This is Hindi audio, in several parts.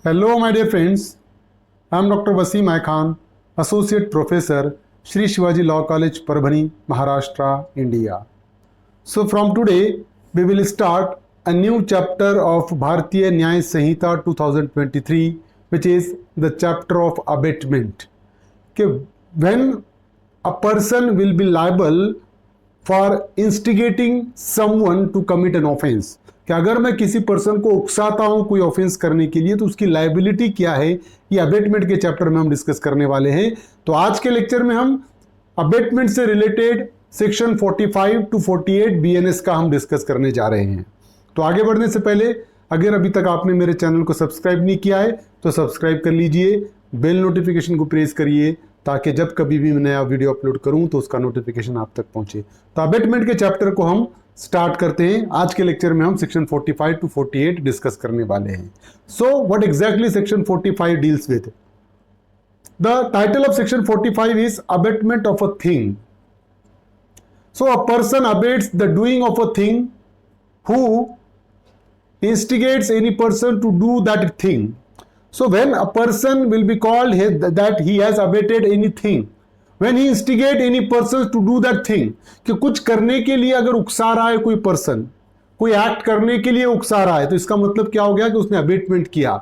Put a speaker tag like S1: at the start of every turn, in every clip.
S1: Hello, my dear friends. I am Dr. Wasim I Khan, Associate Professor, Shri Shivaji Law College, Parbhani, Maharashtra, India. So, from today, we will start a new chapter of Bharatiya Nyaya Sanhita 2023, which is the chapter of abatement. Okay, when a person will be liable for instigating someone to commit an offense, कि अगर मैं किसी पर्सन को उकसाता हूं कोई ऑफेंस करने के लिए तो उसकी लायबिलिटी क्या है, ये अबेटमेंट के चैप्टर में हम डिस्कस करने वाले हैं। तो आज के लेक्चर में हम अबेटमेंट से रिलेटेड सेक्शन 45 टू 48 बीएनएस का हम डिस्कस करने जा रहे हैं। तो आगे बढ़ने से पहले अगर अभी तक आपने मेरे चैनल को सब्सक्राइब नहीं किया है तो सब्सक्राइब कर लीजिए, बेल नोटिफिकेशन को प्रेस करिए ताकि जब कभी भी मैं नया वीडियो अपलोड करूं तो उसका नोटिफिकेशन आप तक पहुंचे। तो अबेटमेंट के चैप्टर को हम स्टार्ट करते हैं। आज के लेक्चर में हम सेक्शन 45 टू 48 डिस्कस करने वाले हैं। So what exactly section 45 deals with? The title of section 45 is abetment of a thing. So a person abets the doing of a thing who instigates any person to do that thing. So when a person will be called that he has abated anything, when he instigate any person to do that thing, कि कुछ करने के लिए अगर उकसा रहा है कोई पर्सन, कोई एक्ट करने के लिए उकसा रहा है, तो इसका मतलब क्या हो गया कि उसने अबेटमेंट किया।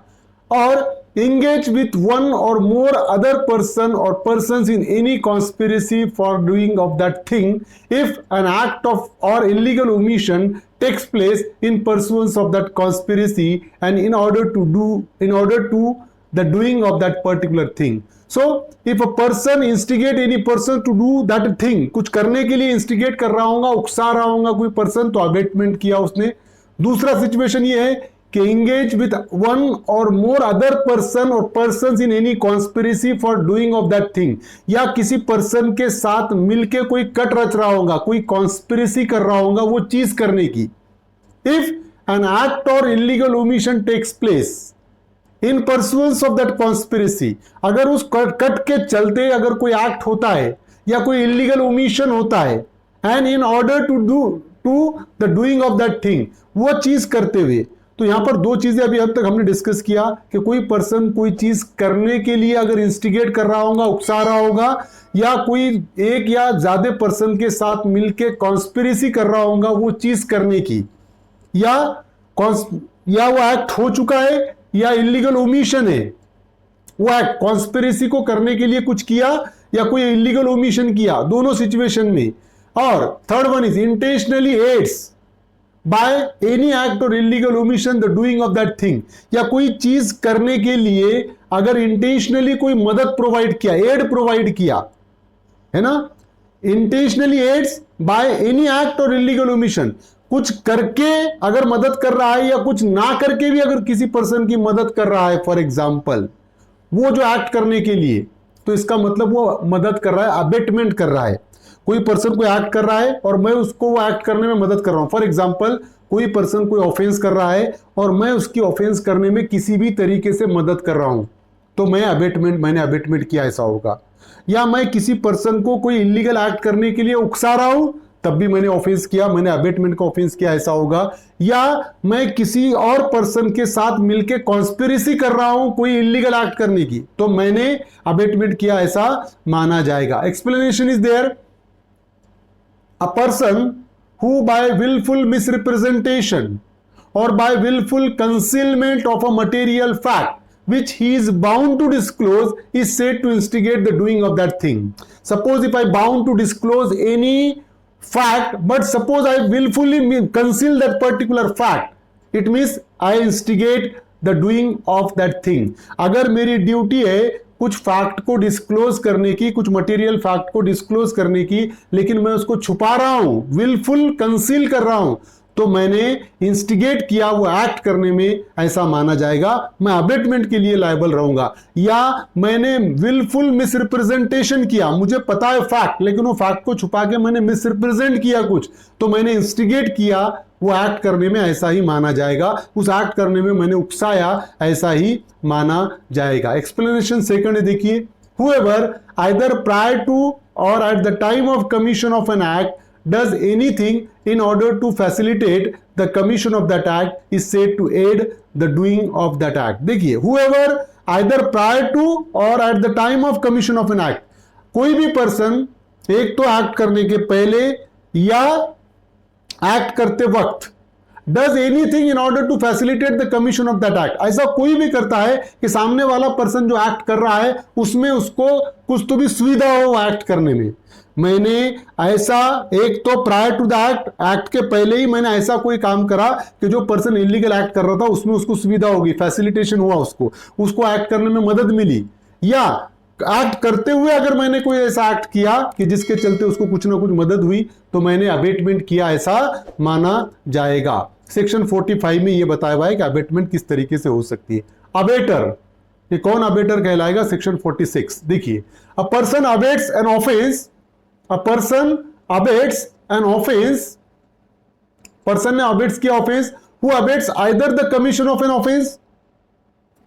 S1: और engage with one or more other person or persons in any conspiracy for doing of that thing if an act of or illegal omission takes place in pursuance of that conspiracy and in order to the doing of that particular thing. So if a person instigate any person to do that thing, कुछ करने के लिए instigate कर रहा होगा, उकसा रहा होगा कोई person, तो abatement किया उसने। दूसरा सिचुएशन ये है कि engage with one or more other person or persons in any conspiracy for doing of that thing, या किसी पर्सन के साथ मिलके कोई कट रच रहा होगा, कोई कॉन्स्पिरेसी कर रहा होगा वो चीज करने की। If an act or illegal omission takes place in pursuance of that conspiracy, अगर उस कट के चलते अगर कोई एक्ट होता है या कोई इलीगल ओमिशन होता है, and in order to the doing of that thing, वो चीज करते हुए, तो यहां पर दो चीजें अभी अब तक हमने डिस्कस किया कि कोई पर्सन कोई चीज करने के लिए अगर इंस्टिगेट कर रहा होगा, उकसा रहा होगा, या कोई एक या ज्यादा पर्सन के साथ मिलके कॉन्स्पिरेसी कर रहा होगा वो चीज करने की, या वो एक्ट हो चुका है या इलीगल ओमिशन है, वो एक्ट कॉन्स्पिरेसी को करने के लिए कुछ किया या कोई इलीगल ओमिशन किया, दोनों सिचुएशन में। और third one is intentionally aids by any act और illegal omission the doing of that thing, या कोई चीज करने के लिए अगर इंटेंशनली कोई मदद प्रोवाइड किया, एड प्रोवाइड किया, है ना, intentionally aids by any act और इलीगल ओमिशन, कुछ करके अगर मदद कर रहा है या कुछ ना करके भी अगर किसी पर्सन की मदद कर रहा है, फॉर एग्जाम्पल वो जो एक्ट करने के लिए, तो इसका मतलब वो मदद कर रहा है, अबेटमेंट कर रहा है। कोई पर्सन कोई एक्ट कर रहा है और मैं उसको वो एक्ट करने में मदद कर रहा हूं। फॉर एग्जाम्पल कोई पर्सन कोई ऑफेंस कर रहा है और मैं उसकी ऑफेंस करने में किसी भी तरीके से मदद कर रहा हूं, तो मैंने अबेटमेंट किया, ऐसा होगा। या मैं किसी पर्सन को कोई इलीगल एक्ट करने के लिए उकसा रहा हूं, तब भी मैंने ऑफेंस किया, मैंने अबेटमेंट का ऑफेंस किया, ऐसा होगा। या मैं किसी और पर्सन के साथ मिलके कॉन्स्पिरेसी कर रहा हूं कोई इलीगल एक्ट करने की, तो मैंने अबेटमेंट किया, ऐसा माना जाएगा। Explanation is there. A person who by willful misrepresentation or by willful concealment of a material fact which he is bound to disclose is said to instigate the doing of that thing. Suppose if I bound to disclose any fact, but suppose I willfully conceal that particular fact, it means I instigate the doing of that thing. अगर मेरी ड्यूटी है कुछ फैक्ट को डिस्क्लोज करने की, कुछ मटेरियल फैक्ट को डिस्क्लोज करने की, लेकिन मैं उसको छुपा रहा हूं, विलफुल कंसील कर रहा हूं, तो मैंने इंस्टिगेट किया वो एक्ट करने में, ऐसा माना जाएगा, मैं अबेटमेंट के लिए लायबल रहूंगा। या मैंने विलफुल मिसरिप्रेजेंटेशन किया, मुझे पता है फैक्ट, लेकिन वो फैक्ट को छुपा के मैंने मिसरिप्रेजेंट किया कुछ, तो मैंने इंस्टिगेट किया वो एक्ट करने में, ऐसा ही माना जाएगा। उस एक्ट करने में मैंने उकसाया, ऐसा ही माना जाएगा। एक्सप्लेनेशन सेकंड देखिए, whoever either prior to or at the time of commission of an act does anything in order to facilitate the commission of that act is said to aid the doing of that act. देखिए, whoever either prior to or at the time of commission of an act, कोई भी पर्सन एक तो एक्ट करने के पहले या एक्ट करते वक्त does anything in order to facilitate the commission of that act, ऐसा कोई भी करता है कि सामने वाला पर्सन जो एक्ट कर रहा है उसमें उसको कुछ तो भी सुविधा हो एक्ट करने में। मैंने ऐसा एक तो प्रायर टू द एक्ट के पहले ही मैंने ऐसा कोई काम करा कि जो पर्सन इलीगल एक्ट कर रहा था उसमें उसको सुविधा होगी, फैसिलिटेशन हुआ, उसको एक्ट करने में मदद मिली, या एक्ट करते हुए अगर मैंने कोई ऐसा एक्ट किया कि जिसके चलते उसको कुछ ना कुछ मदद हुई तो मैंने अबेटमेंट किया ऐसा माना जाएगा। सेक्शन 45 में यह बताया हुआ है कि अबेटमेंट किस तरीके से हो सकती है। अबेटर, ये कौन अबेटर कहलाएगा? सेक्शन 46 देखिए, a person abets an offence, a person abets an offence, person ने अबेट्स किया offence, who abets either the commission of an offence,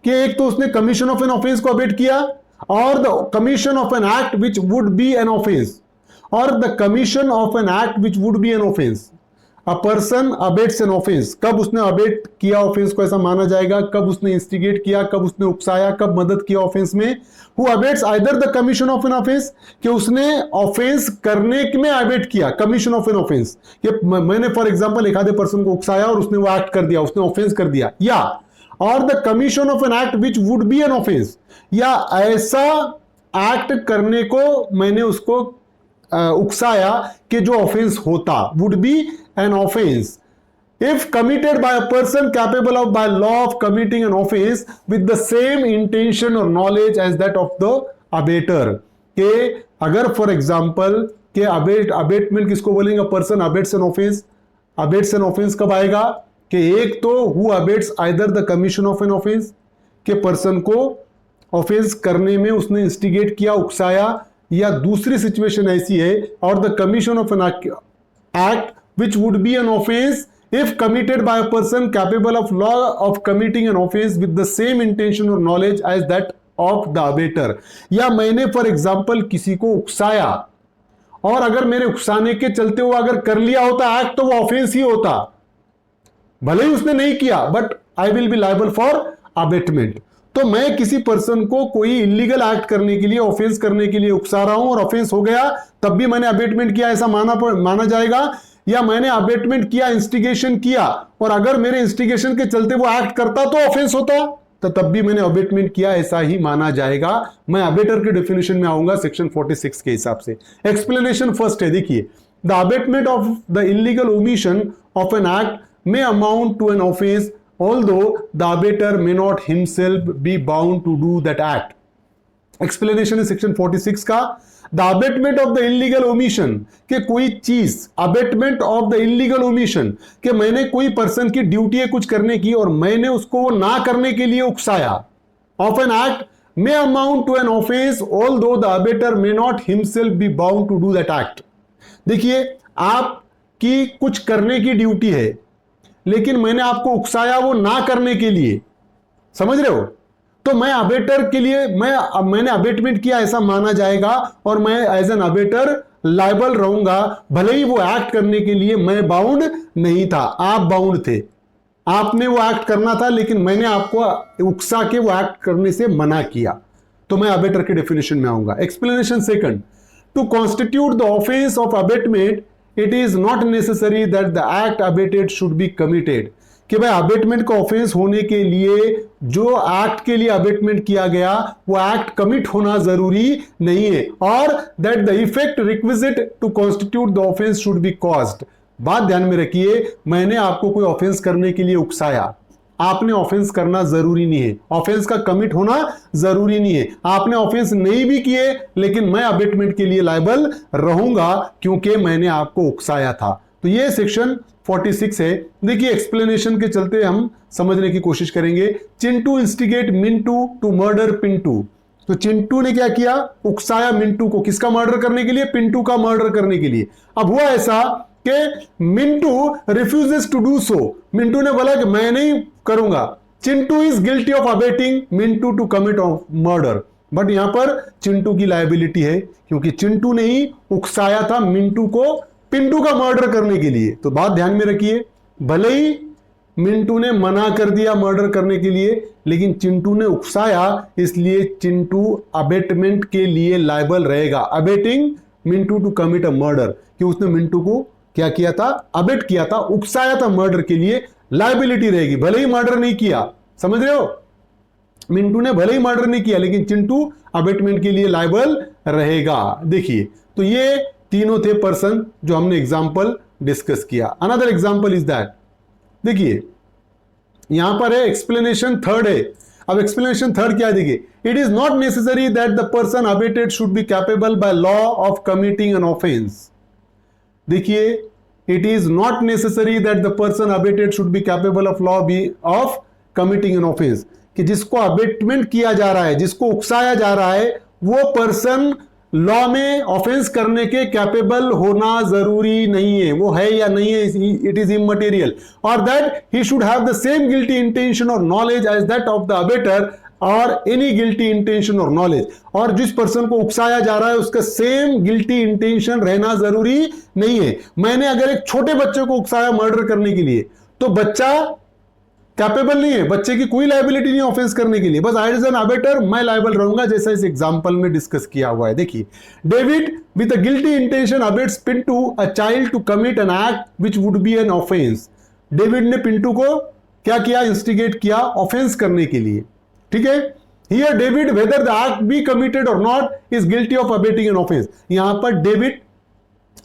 S1: कि एक तो उसने कमीशन ऑफ एन ऑफेंस को अबेट किया, or the commission of an act which would be an offense, or the commission of an act which would be an offense. A person abates an offense. कब उसने अबेट किया ऑफेंस को ऐसा माना जाएगा? कब उसने इंस्टिगेट किया, कब उसने उकसाया, कब मदद किया ऑफेंस में? Who abates either the commission of an offense, कि उसने ऑफेंस करने में अबेट किया, कमीशन ऑफ एन ऑफेंस, कि मैंने फॉर एग्जांपल एक आधे पर्सन को उकसाया और उसने वो एक्ट कर दिया, उसने ऑफेंस कर दिया, या और the commission of an act which would be an offence, या ऐसा एक्ट करने को मैंने उसको उकसाया कि जो ऑफेंस होता, would be an offence if committed by a person capable of by law of committing an offence with the same intention और knowledge as that of the abettor. के अगर फॉर एग्जांपल के अबेटमेंट किसको बोलेंगे? Person abets an offence. Abets an offence कब आएगा? कि एक तो who abets either the commission of an offence, के पर्सन को ऑफेंस करने में उसने इंस्टिगेट किया, उकसाया, या दूसरी सिचुएशन ऐसी है और the commission of an act which would be an offence if committed by a person capable of law of committing an offence with the same intention और knowledge as that of the abettor. या मैंने फॉर एग्जांपल किसी को उकसाया और अगर मेरे उकसाने के चलते हुए अगर कर लिया होता एक्ट तो वो ऑफेंस ही होता, भले ही उसने नहीं किया, but I will be liable for abetment. तो मैं किसी पर्सन को कोई इलीगल एक्ट करने के लिए, ऑफेंस करने के लिए उकसा रहा हूं और ऑफेंस हो गया, तब भी मैंने अबेटमेंट किया ऐसा माना जाएगा। या मैंने अबेटमेंट किया, इंस्टिगेशन किया, और अगर मेरे इंस्टिगेशन के चलते वो एक्ट करता तो ऑफेंस होता, तो तब भी मैंने अबेटमेंट किया ऐसा ही माना जाएगा। मैं अबेटर के डेफिनेशन में आऊंगा सेक्शन 46 के हिसाब से। एक्सप्लेनेशन फर्स्ट है, देखिए, the abetment of the illegal omission of an act may amount to an offense although the abater may not himself be bound to do that act. Explanation is section 46 का, the abatement of the illegal omission, के कोई चीज, abatement of the illegal omission, कि मैंने कोई पर्सन की ड्यूटी है कुछ करने की और मैंने उसको वो ना करने के लिए उकसाया, of an act may amount to an offense although the abater may not himself be bound to do that act. देखिए, आपकी कुछ करने की ड्यूटी है लेकिन मैंने आपको उकसाया वो ना करने के लिए, समझ रहे हो? तो मैं अबेटर के लिए मैंने अबेटमेंट किया ऐसा माना जाएगा और मैं एज एन अबेटर लायबल रहूंगा, भले ही वो एक्ट करने के लिए मैं बाउंड नहीं था, आप बाउंड थे, आपने वो एक्ट करना था लेकिन मैंने आपको उकसा के वो एक्ट करने से मना किया, तो मैं अबेटर के डेफिनेशन में आऊंगा। Explanation second, to constitute the offence of abetment it is not necessary that the act abetted should be committed, कि भाई अबेटमेंट का ऑफेंस होने के लिए जो एक्ट के लिए अबेटमेंट किया गया वो एक्ट कमिट होना जरूरी नहीं है, और that the effect requisite to constitute the offence should be caused. बात ध्यान में रखिए, मैंने आपको कोई ऑफेंस करने के लिए उकसाया, आपने ऑफेंस करना जरूरी नहीं है, ऑफेंस का कमिट होना जरूरी नहीं है, आपने ऑफेंस नहीं भी किए लेकिन मैं अबेटमेंट के लिए लायबल रहूंगा क्योंकि मैंने आपको उकसाया था। तो ये सेक्शन 46 है। देखिए, एक्सप्लेनेशन के चलते हम समझने की कोशिश करेंगे। Chintu instigate Mintu to murder Pintu, तो चिंटू ने क्या किया? उकसाया मिंटू को, किसका मर्डर करने के लिए? पिंटू का मर्डर करने के लिए। अब हुआ ऐसा कि Mintu refuses to do so, Mintu ने बोला कि मैं नहीं करूंगा। Chintu is guilty of abetting Mintu to commit of murder, but यहां पर चिंटू की लायबिलिटी है क्योंकि चिंटू ने ही उकसाया था मिंटू को पिंटू का मर्डर करने के लिए। तो बात ध्यान में रखिए, भले ही मिंटू ने मना कर दिया मर्डर करने के लिए, लेकिन चिंटू ने उकसाया, इसलिए चिंटू अबेटमेंट के लिए लायबल रहेगा। Abetting Mintu to commit a murder, कि उसने मिंटू को क्या किया था, अबेट किया था, उकसाया था मर्डर के लिए, लायबिलिटी रहेगी। भले ही मर्डर नहीं किया, समझ रहे हो, मिंटू ने भले ही मर्डर नहीं किया, लेकिन चिंटू अबेटमेंट के लिए लायबल रहेगा। देखिए, तो ये तीनों थे पर्सन जो हमने एग्जाम्पल डिस्कस किया। अनदर एग्जाम्पल इज दैट, देखिए यहां पर है एक्सप्लेनेशन थर्ड है। अब एक्सप्लेनेशन थर्ड क्या है, देखिए, it is not necessary that the person abetted should be capable by law of committing an offence. देखिए, it is not necessary that the person abetted should be capable of law of committing an offence, कि जिसको अबेटमेंट किया जा रहा है, जिसको उकसाया जा रहा है, वो पर्सन लॉ में ऑफेंस करने के कैपेबल होना जरूरी नहीं है। वो है या नहीं है, इट इज इमटेरियल। और that he should have the same guilty intention और knowledge as that of the abettor और एनी गिल्टी इंटेंशन और नॉलेज। और जिस पर्सन को उकसाया जा रहा है उसका सेम गिल्टी इंटेंशन रहना जरूरी नहीं है। मैंने अगर एक छोटे बच्चे को उकसाया मर्डर करने के लिए, तो बच्चा कैपेबल नहीं है, बच्चे की कोई लायबिलिटी नहीं ऑफेंस करने के लिए, बस आई एज एन अबेटर मैं लायबल रहूंगा, जैसा इस एग्जांपल में डिस्कस किया हुआ है। देखिए, David with a guilty intention abets Pintu a child to commit an act which would be an offence. David ने पिंटू को क्या किया, इंस्टिगेट किया ऑफेंस करने के लिए, ठीक है। Here David whether the act be committed और not is guilty of abetting an offence. यहां पर डेविड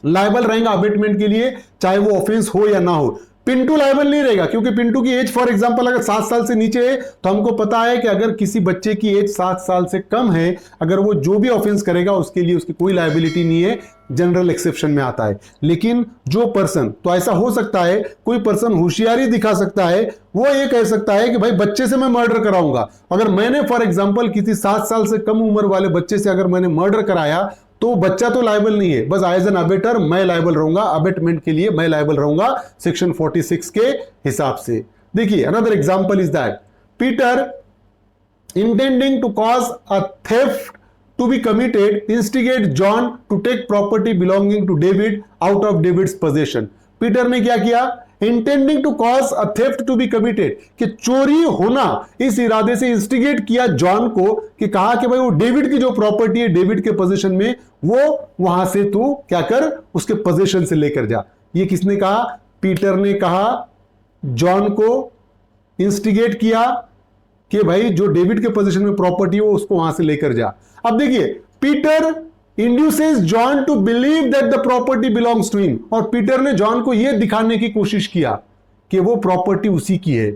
S1: लायबल रहेगा अबेटमेंट के लिए, चाहे वो ऑफेंस हो या ना हो। पिंटू लायबल नहीं रहेगा, क्योंकि पिंटू की एज फॉर एग्जांपल अगर 7 साल से नीचे है, तो हमको पता है कि अगर किसी बच्चे की एज 7 साल से कम है, अगर वो जो भी ऑफेंस करेगा उसके लिए उसकी कोई लायबिलिटी नहीं है, जनरल एक्सेप्शन में आता है। लेकिन जो पर्सन, तो ऐसा हो सकता है कोई पर्सन होशियारी दिखा सकता है, वो ये कह सकता है कि भाई बच्चे से मैं मर्डर कराऊंगा। अगर मैंने फॉर एग्जांपल किसी 7 साल से कम उम्र वाले बच्चे से अगर मैंने मर्डर कराया, तो बच्चा तो लायबल नहीं है, बस एज एन अबेटर मैं लायबल रहूंगा, अबेटमेंट के लिए मैं लायबल रहूंगा सेक्शन 46 के हिसाब से। देखिए, another example is that Peter intending to cause a theft to be committed instigate John to take property belonging to David out of David's possession. Peter ने क्या किया, intending to cause a theft to be committed, कि चोरी होना, इस इरादे से इंस्टिगेट किया जॉन को, कि कहा कि भाई वो डेविड की जो प्रॉपर्टी है डेविड के पोजीशन में, वो वहां से तू क्या कर, उसके पोजीशन से लेकर जा। ये किसने कहा, पीटर ने कहा जॉन को, इंस्टिगेट किया कि भाई जो डेविड के पोजीशन में प्रॉपर्टी है वो उसको वहां से लेकर जा। अब देखिए, Peter induces John to believe that the property belongs to him, और पीटर ने जॉन को यह दिखाने की कोशिश किया कि वो प्रॉपर्टी उसी की है।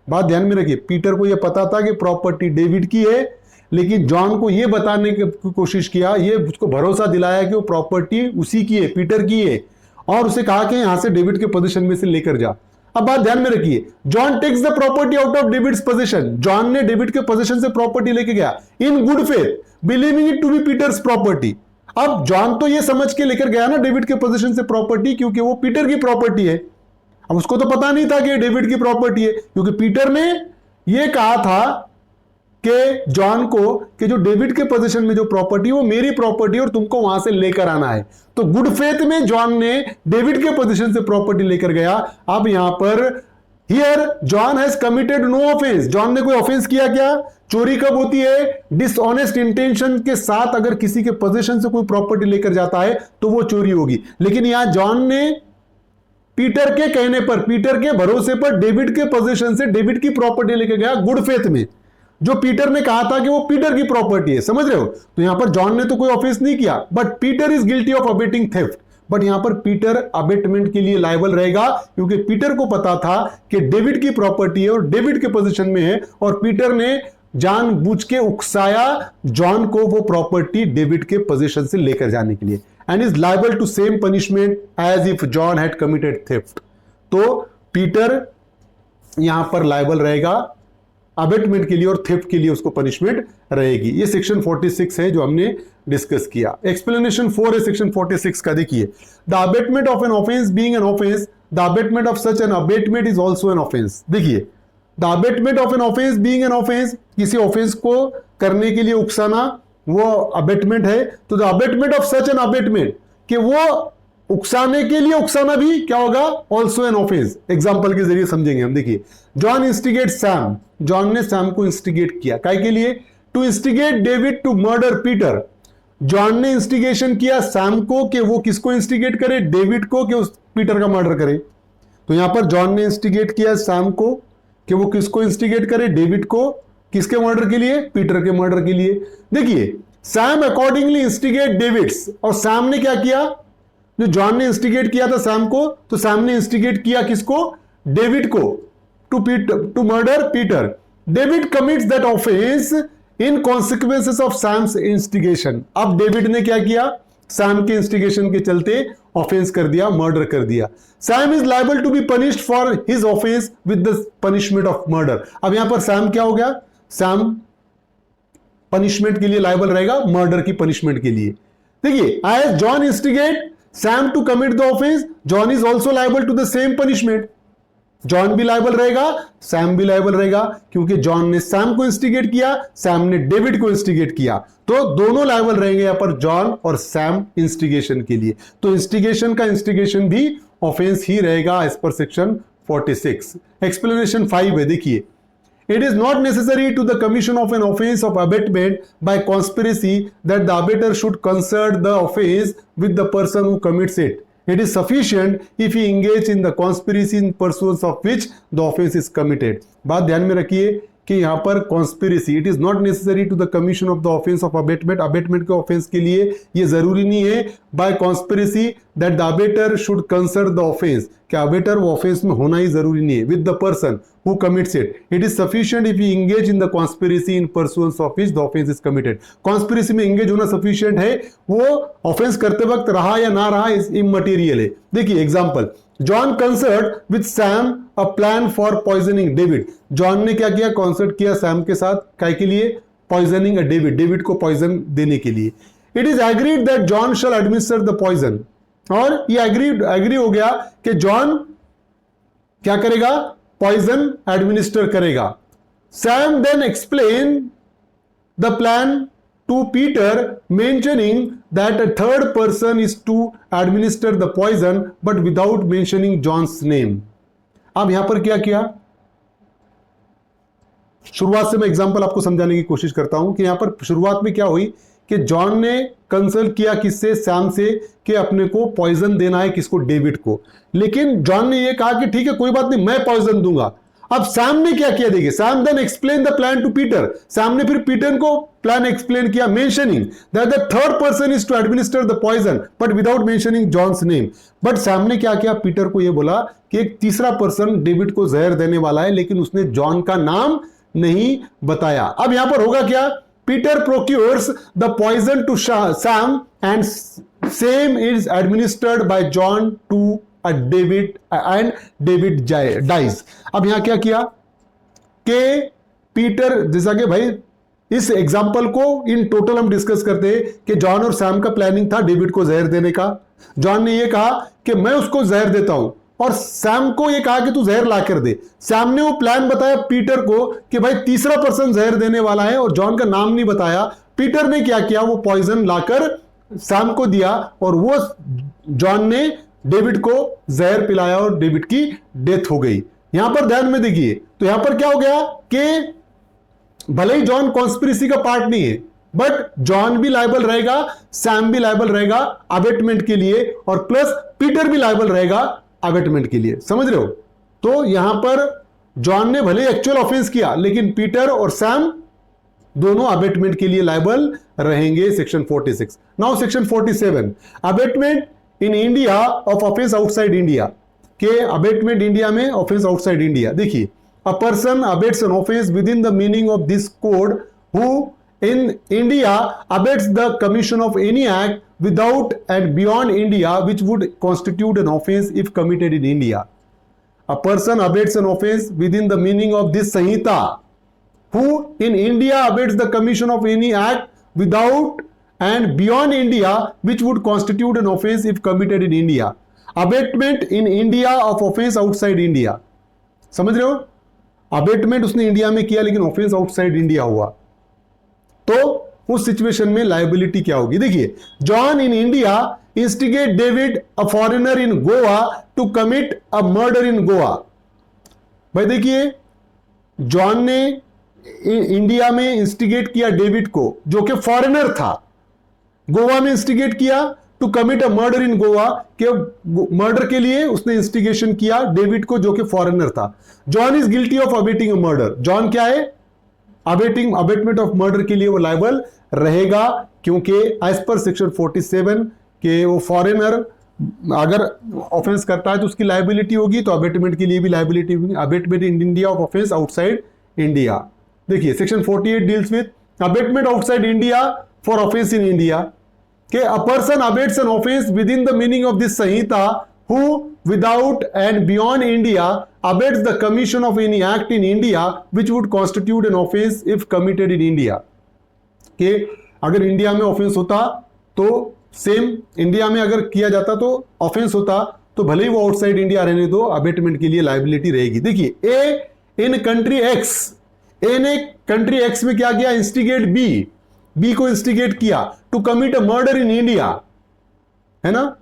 S1: बात ध्यान में रखिए, पीटर को यह पता था कि प्रॉपर्टी डेविड की है, लेकिन जॉन को यह बताने की कोशिश किया, ये उसको भरोसा दिलाया कि वो प्रॉपर्टी उसी की है, पीटर की है, और उसे कहा कि यहां से डेविड के पोजीशन में से लेकर जा। अब बात ध्यान में रखिए, John takes the property out of David's position, John ने डेविड के पोजीशन से प्रॉपर्टी लेके गया in good faith, believing it to be Peter's property. अब जॉन तो ये समझ के लेकर गया ना डेविड के पोजीशन से प्रॉपर्टी, क्योंकि वो पीटर की प्रॉपर्टी है। अब उसको तो पता नहीं था कि डेविड की प्रॉपर्टी है, क्योंकि पीटर ने ये कहा था कि जॉन को कि जो डेविड के पोजीशन में जो प्रॉपर्टी वो मेरी प्रॉपर्टी और तुमको वहां से लेकर आना है। तो गुड फेथ में जॉन ने डेविड के पोजीशन से प्रॉपर्टी लेकर गया। अब यहां पर here John has committed no offence, John ने कोई ऑफेंस किया क्या? चोरी कब होती है? डिसऑनेस्ट इंटेंशन के साथ अगर किसी के पोजीशन से कोई प्रॉपर्टी लेकर जाता है तो वो चोरी होगी। लेकिन यहां जॉन ने पीटर के कहने पर, पीटर के भरोसे पर डेविड के पोजीशन से डेविड की प्रॉपर्टी लेकर गया गुड फेथ में, जो पीटर ने कहा था कि वो पीटर की प्रॉपर्टी है। समझ रहे हो? तो यहां पर जॉन ने तो कोई ऑफेंस नहीं किया, but Peter is guilty of abetting theft. But यहां पर पीटर अबेटमेंट के लिए लायबल रहेगा, क्योंकि पीटर को पता था कि डेविड की प्रॉपर्टी है और डेविड के पोजीशन में है, और पीटर ने जानबूझ के उकसाया जॉन को वो प्रॉपर्टी डेविड के पोजीशन से लेकर जाने के लिए, and is liable to same punishment as if John had committed theft. तो पीटर यहां पर लायबल रहेगा अबेटमेंट के लिए और थेफ्ट के लिए उसको पनिशमेंट रहेगी। ये सेक्शन 46 है जो हमने डिस्कस किया। एक्सप्लेनेशन 4 है सेक्शन 46 का, देखिए, the abetment of an offence being an offence, the abetment of such an abetment is also an offence. देखिए, the abetment of an offence being an offence, किसी ऑफेंस को करने के लिए उकसाना वो अबेटमेंट है। तो the abetment of such an abetment, कि वो उकसाने के लिए उकसाना भी क्या होगा, ऑल्सो एन ऑफेंस। एग्जाम्पल के जरिए समझेंगे हम। देखिए, जॉन इंस्टिगेट सैम, जॉन ने सैम को इंस्टिगेट किया, काय के लिए, to instigate David to murder Peter. John ने इंस्टिगेशन किया सैम को कि वो किसको इंस्टिगेट करे, डेविड को, कि उस पीटर का मर्डर करे। तो यहां पर जॉन ने इंस्टिगेट किया सैम को कि वो किसको इंस्टिगेट करे, डेविड को, किसके मर्डर के लिए, पीटर के मर्डर के लिए। देखिए, सैम अकॉर्डिंगली इंस्टिगेट डेविड्स, और सैम ने क्या किया, जो जॉन ने इंस्टिगेट किया था सैम को, तो सैम ने इंस्टिगेट किया किसको, डेविड को, to murder Peter. David commits that offence in consequences of Sam's instigation. अब डेविड ने क्या किया, सैम के इंस्टिगेशन के चलते ऑफेंस कर दिया, मर्डर कर दिया। Sam is liable to be punished for his offence with the punishment of murder. अब यहां पर सैम क्या हो गया, सैम पनिशमेंट के लिए लायबल रहेगा, मर्डर की पनिशमेंट के लिए। देखिए, as John instigate Sam to commit the offence, John is also liable to the same punishment. John भी लायबल रहेगा, सैम भी लायबल रहेगा, क्योंकि जॉन ने सैम को इंस्टिगेट किया, सैम ने डेविड को इंस्टिगेट किया, तो दोनों लायबल रहेंगे यहां पर, जॉन और सैम इंस्टिगेशन के लिए। तो इंस्टिगेशन का इंस्टिगेशन भी ऑफेंस ही रहेगा एज पर सेक्शन 46। एक्सप्लेनेशन 5 है, देखिए, it is not necessary to the commission of an offense of abatement by conspiracy that the abater should concert the offense with the person who commits it. It is sufficient if he engage in the conspiracy in pursuance of which the offense is committed. बात ध्यान में रखिए कि यहां पर conspiracy, it is not necessary to the commission of the offence of abetment. Abetment के ऑफेंस के लिए ये जरूरी नहीं है by conspiracy that the abettor should concert the offence, कि अबेटर वो ऑफेंस में होना ही जरूरी नहीं है, with the person who commits it. It is sufficient if he engage in the conspiracy in pursuance of which the offence is committed. Conspiracy में इंगेज होना सफिशिएंट है, वो ऑफेंस करते वक्त रहा या ना रहा इस इमटेरियल है। देखिए example, John concert with Sam a plan for poisoning David. John ने क्या किया, कंसर्ट किया सैम के साथ, काय के लिए, पॉइजनिंग अ डेविड, डेविड को पॉइजन देने के लिए। It is agreed that John shall administer the poison, और ये एग्री हो गया कि जॉन क्या करेगा, पॉइजन एडमिनिस्टर करेगा। Sam then explain the plan to Peter, mentioning that a third person is to administer the poison but without mentioning John's name. अब यहां पर क्या किया, शुरुआत से मैं एग्जांपल आपको समझाने की कोशिश करता हूं कि यहां पर शुरुआत में क्या हुई कि जॉन ने कंसल्ट किया किससे, सैम से, कि अपने को पॉइजन देना है, किसको, डेविड को। लेकिन जॉन ने यह कहा कि ठीक है कोई बात नहीं, मैं पॉइजन दूंगा। अब सैम ने क्या किया, देखिए, Sam then explain the plan to Peter. Sam ने फिर पीटर को प्लान एक्सप्लेन किया, mentioning that the third person is to administer the poison but without mentioning John's name. But Sam ने क्या किया, पीटर को यह बोला कि एक तीसरा पर्सन डेविड को जहर देने वाला है, लेकिन उसने जॉन का नाम नहीं बताया। अब यहां पर होगा क्या, Peter procures the poison to Sam and same is administered by John to David and David dies. अब यहां क्या किया कि पीटर, जैसा कि भाई इस एग्जाम्पल को इन टोटल हम डिस्कस करते हैं कि जॉन और सैम का प्लानिंग था डेविड को जहर देने का। जॉन ने यह कहा कि मैं उसको जहर देता हूं, और सैम को यह कहा कि तू जहर ला कर दे। सैम ने वो प्लान बताया पीटर को कि भाई तीसरा पर्सन जहर देने वाला है, और जॉन का नाम नहीं बताया। पीटर ने क्या किया, वो पॉइजन लाकर सैम को दिया, और वो जॉन ने डेविड को जहर पिलाया और डेविड की डेथ हो गई। यहां पर ध्यान में देखिए, तो यहां पर क्या हो गया कि भले ही जॉन कॉन्स्पिरेसी का पार्ट नहीं है, बट जॉन भी लायबल रहेगा, सैम भी लायबल रहेगा अबेटमेंट के लिए, और प्लस पीटर भी लायबल रहेगा अबेटमेंट के लिए। समझ रहे हो? तो यहां पर जॉन ने भले एक्चुअल ऑफेंस किया, लेकिन पीटर और सैम दोनों अबेटमेंट के लिए लायबल रहेंगे। Section 46। Now section 47, abetment in India of offence outside India, के अबेटमेंट इंडिया में, ऑफेंस आउटसाइड इंडिया। देखिए, a person abets an offence within the meaning of this code who in India abets the commission of any act without and beyond India which would constitute an offence if committed in India. A person abets an offence within the meaning of this Samhita who in India abates the commission of any act without and beyond India which would constitute an offense if committed in India. Abatement in India of offense outside India. समझ रहे हो? अबेटमेंट उसने इंडिया में किया, लेकिन ऑफेंस आउटसाइड इंडिया हुआ, तो उस सिचुएशन में लायबिलिटी क्या होगी? देखिए, John in India instigate David a foreigner in Goa to commit a murder in Goa. भाई देखिए, जॉन ने इंडिया में इंस्टिगेट किया डेविड को, जो कि फॉरेनर था, गोवा में इंस्टिगेट किया to commit a murder in Goa, के मर्डर के लिए उसने इंस्टिगेशन किया डेविड को, जो कि फॉरेनर था। John is guilty of abetting a murder. John क्या है? अबेटमेंट ऑफ मर्डर के लिए वो लायबल रहेगा, क्योंकि एज पर सेक्शन 47 के वो फॉरेनर अगर ऑफेंस करता है तो उसकी लायबिलिटी होगी, तो अबेटमेंट के लिए भी लायबिलिटी होगी। Abetment in India of offence outside India. देखिए section 48 deals with abetment outside India for offence in India, के a person abates an offense within the meaning of this Sanhita who without and beyond India abates the commission of any act in India which would constitute an offense if committed in India। के अगर इंडिया में ऑफेंस होता तो सेम इंडिया में अगर किया जाता तो ऑफेंस होता, तो भले ही वो आउटसाइड इंडिया रहने दो, अबेटमेंट के लिए लायबिलिटी रहेगी। देखिए ए इन कंट्री एक्स, ए ने कंट्री एक्स में क्या किया? इंस्टिगेट बी को इंस्टिगेट किया to commit a murder in India, है ना।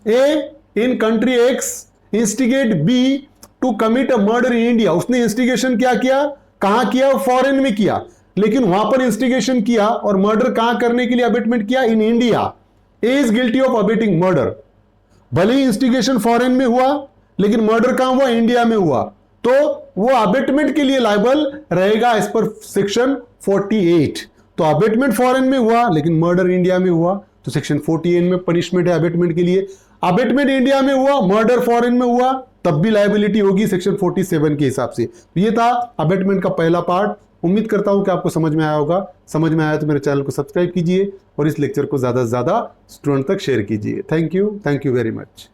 S1: A in country X instigate B to commit a murder in India. उसने इंस्टिगेशन क्या किया? कहां किया? फॉरेन में किया, लेकिन वहां पर इंस्टिगेशन किया और मर्डर कहां करने के लिए अबेटमेंट किया? In India. A is guilty of abetting murder. भले ही इंस्टिगेशन फॉरेन में हुआ, लेकिन मर्डर कहां हुआ? इंडिया में हुआ, तो वो अबेटमेंट के लिए लायबल रहेगा एज पर सेक्शन 48। तो अबेटमेंट फॉरेन में हुआ लेकिन मर्डर इंडिया में हुआ, तो सेक्शन 48 में पनिशमेंट है अबेटमेंट के लिए। अबेटमेंट इंडिया में हुआ, मर्डर फॉरेन में हुआ, तब भी लायबिलिटी होगी सेक्शन 47 के हिसाब से। तो ये था अबेटमेंट का पहला पार्ट। उम्मीद करता हूं कि आपको समझ में आया होगा। समझ में आया तो मेरे चैनल को सब्सक्राइब कीजिए और इस लेक्चर को ज्यादा से ज्यादा स्टूडेंट तक शेयर कीजिए। Thank you very much.